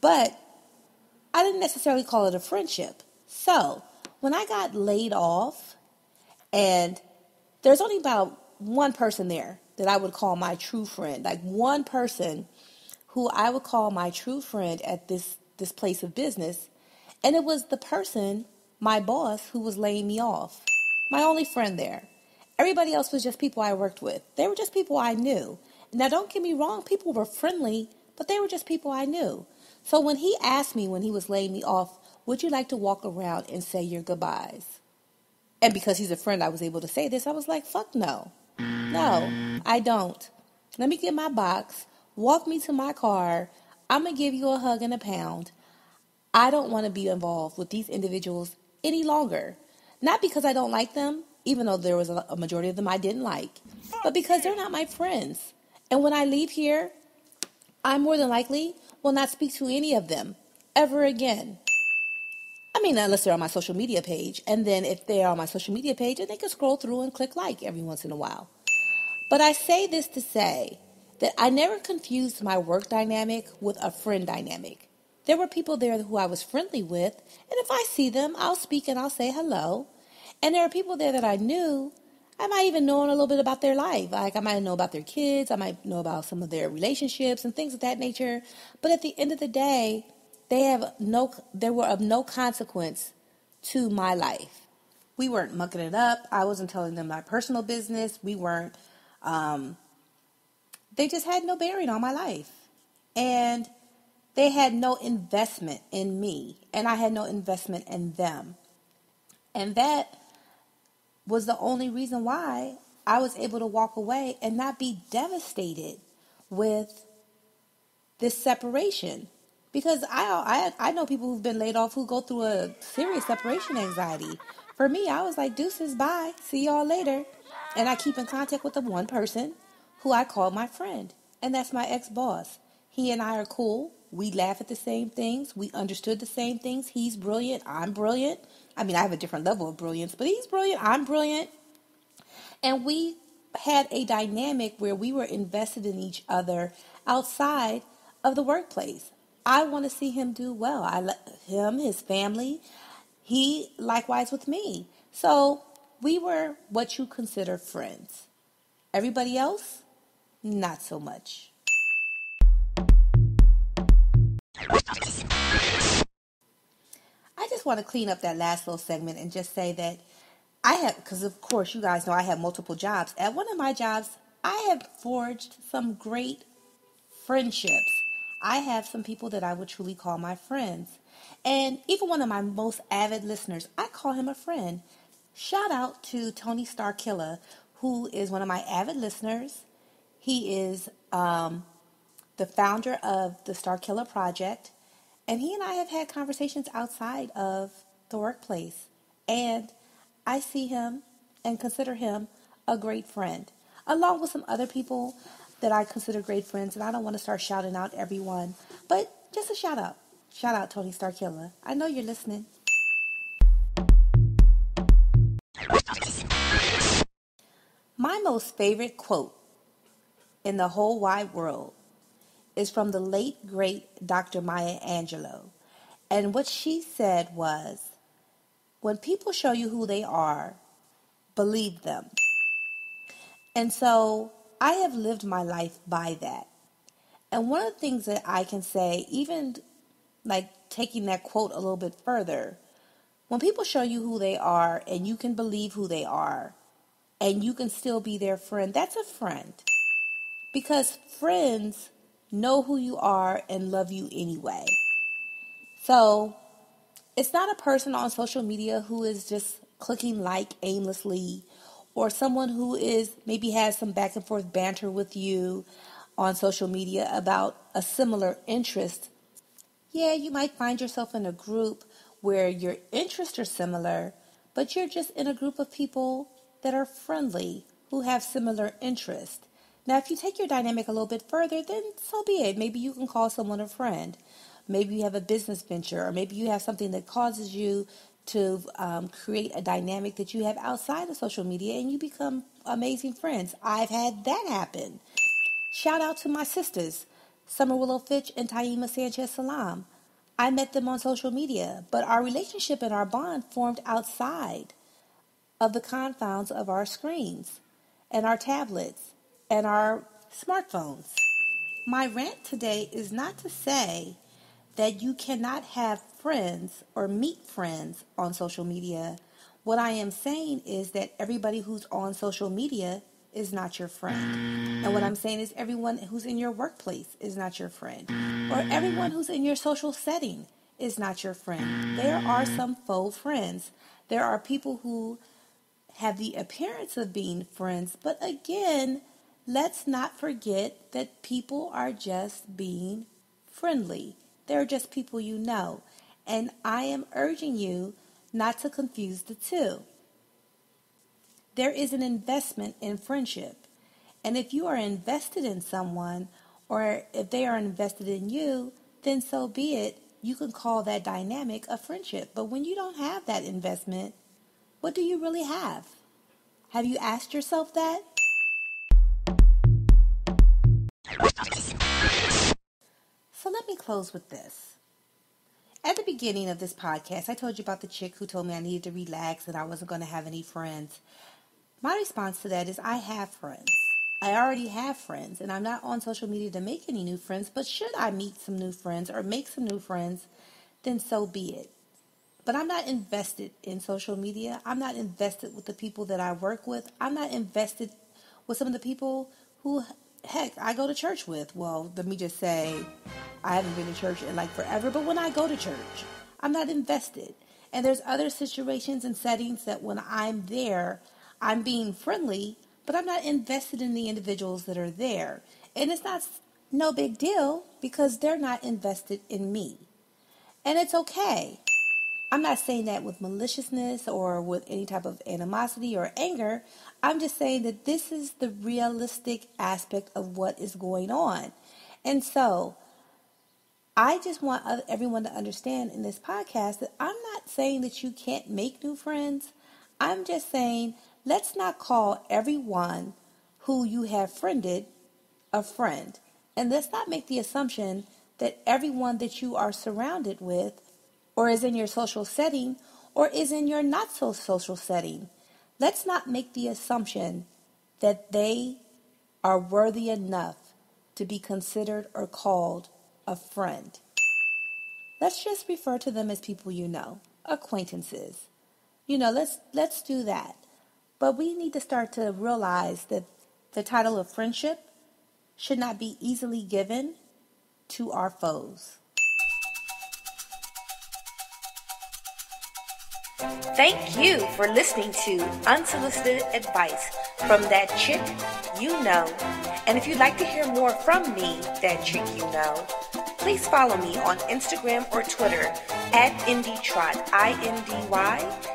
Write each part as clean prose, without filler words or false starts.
But I didn't necessarily call it a friendship. So when I got laid off, and there's only about one person there that I would call my true friend, like one person who I would call my true friend at this place of business, and it was the person, my boss, who was laying me off. My only friend there. Everybody else was just people I worked with. They were just people I knew. Now, don't get me wrong, people were friendly, but they were just people I knew. So when he asked me when he was laying me off, would you like to walk around and say your goodbyes? And because he's a friend, I was able to say this. I was like, fuck no. No, I don't. Let me get my box. Walk me to my car. I'm going to give you a hug and a pound. I don't want to be involved with these individuals any longer. Not because I don't like them, even though there was a majority of them I didn't like, but because they're not my friends. And when I leave here, I more than likely will not speak to any of them ever again. I mean, unless they're on my social media page. And then if they're on my social media page, then they can scroll through and click like every once in a while. But I say this to say that I never confused my work dynamic with a friend dynamic. There were people there who I was friendly with, and if I see them, I'll speak and I'll say hello. And there are people there that I knew. I might even know a little bit about their life. Like I might know about their kids. I might know about some of their relationships and things of that nature. But at the end of the day, they were of no consequence to my life. We weren't mucking it up. I wasn't telling them my personal business. We weren't, they just had no bearing on my life. And they had no investment in me. And I had no investment in them. And that was the only reason why I was able to walk away and not be devastated with this separation. Because I know people who've been laid off who go through a serious separation anxiety. For me, I was like, deuces, bye. See y'all later. And I keep in contact with the one person who I call my friend. And that's my ex-boss. He and I are cool. We laugh at the same things. We understood the same things. He's brilliant. I'm brilliant. I mean, I have a different level of brilliance, but he's brilliant. I'm brilliant. And we had a dynamic where we were invested in each other outside of the workplace. I want to see him do well. Him, his family, he likewise with me. So we were what you consider friends. Everybody else, not so much. I just want to clean up that last little segment and just say that because of course you guys know I have multiple jobs. At one of my jobs, I have forged some great friendships. I have some people that I would truly call my friends. And even one of my most avid listeners, I call him a friend. Shout out to Tony Starkiller, who is one of my avid listeners. He is the founder of the Starkiller Project. And he and I have had conversations outside of the workplace. And I see him and consider him a great friend, along with some other people that I consider great friends. And I don't want to start shouting out everyone, but just a shout out. Shout out Tony Starkiller. I know you're listening. My most favorite quote in the whole wide world is from the late, great Dr. Maya Angelou. And what she said was, when people show you who they are, believe them. And so I have lived my life by that. And one of the things that I can say, even like taking that quote a little bit further, when people show you who they are and you can believe who they are and you can still be their friend, that's a friend. Because friends know who you are and love you anyway. So it's not a person on social media who is just clicking like aimlessly, or someone who is maybe has some back and forth banter with you on social media about a similar interest. Yeah, you might find yourself in a group where your interests are similar, but you're just in a group of people that are friendly, who have similar interests. Now, if you take your dynamic a little bit further, then so be it. Maybe you can call someone a friend. Maybe you have a business venture, or maybe you have something that causes you to create a dynamic that you have outside of social media, and you become amazing friends. I've had that happen. Shout out to my sisters. Summer Willow Fitch and Taima Sanchez Salam. I met them on social media, but our relationship and our bond formed outside of the confines of our screens and our tablets and our smartphones. My rant today is not to say that you cannot have friends or meet friends on social media. What I am saying is that everybody who's on social media is not your friend. And what I'm saying is everyone who's in your workplace is not your friend. Or everyone who's in your social setting is not your friend. There are some faux friends. There are people who have the appearance of being friends, but again, let's not forget that people are just being friendly. They're just people you know. And I am urging you not to confuse the two. There is an investment in friendship. And if you are invested in someone, or if they are invested in you, then so be it. You can call that dynamic a friendship. But when you don't have that investment, what do you really have? Have you asked yourself that? So let me close with this. At the beginning of this podcast, I told you about the chick who told me I needed to relax and I wasn't going to have any friends. My response to that is I have friends. I already have friends, and I'm not on social media to make any new friends, but should I meet some new friends or make some new friends, then so be it. But I'm not invested in social media. I'm not invested with the people that I work with. I'm not invested with some of the people who, heck, I go to church with. Well, let me just say, I haven't been to church in like forever, but when I go to church, I'm not invested. And there's other situations and settings that when I'm there, I'm being friendly, but I'm not invested in the individuals that are there. And it's not no big deal because they're not invested in me. And it's okay. I'm not saying that with maliciousness or with any type of animosity or anger. I'm just saying that this is the realistic aspect of what is going on. And so I just want everyone to understand in this podcast that I'm not saying that you can't make new friends. I'm just saying let's not call everyone who you have friended a friend. And let's not make the assumption that everyone that you are surrounded with or is in your social setting or is in your not so social setting. Let's not make the assumption that they are worthy enough to be considered or called a friend. Let's just refer to them as people you know, acquaintances. Let's do that. But we need to start to realize that the title of friendship should not be easily given to our foes. Thank you for listening to Unsolicited Advice from That Chick You Know. And if you'd like to hear more from me, That Chick You Know, please follow me on Instagram or Twitter at IndyTrot, INDYTROT,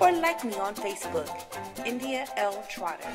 or like me on Facebook, India L. Trotter.